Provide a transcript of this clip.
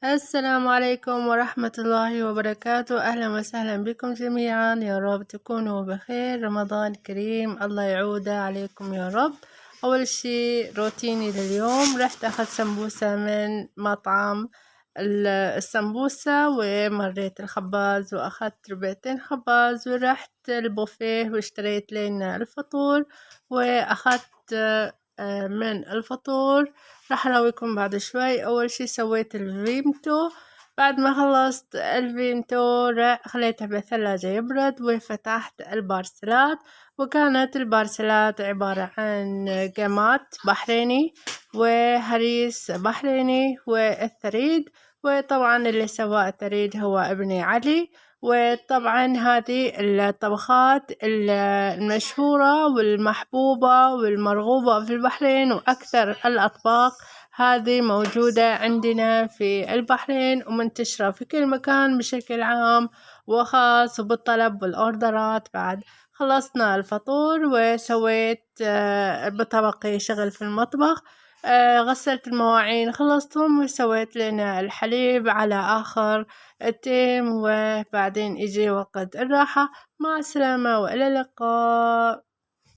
السلام عليكم ورحمة الله وبركاته. أهلا وسهلا بكم جميعا، يا رب تكونوا بخير. رمضان كريم، الله يعوده عليكم يا رب. أول شي روتيني لليوم، رحت أخذ سمبوسة من مطعم السمبوسة، ومريت الخباز وأخذت ربعتين خباز، ورحت البوفيه واشتريت لنا الفطور وأخذت من الفطور. راح أراويكم بعد شوي. أول شي سويت الفيمتو، بعد ما خلصت الفيمتو خليته بالثلاجة يبرد، وفتحت البارسلات. وكانت البارسلات عبارة عن قيمات بحريني وهريس بحريني والثريد، وطبعا اللي سواه الثريد هو ابني علي. وطبعا هذه الطبخات المشهورة والمحبوبة والمرغوبة في البحرين، وأكثر الأطباق هذه موجودة عندنا في البحرين ومنتشرة في كل مكان بشكل عام وخاص، وبالطلب والأوردرات. بعد خلصنا الفطور وسويت بطبقي شغل في المطبخ، غسلت المواعين خلصتهم، وسويت لنا الحليب على آخر التيم، وبعدين يجي وقت الراحة. مع السلامة وإلى اللقاء.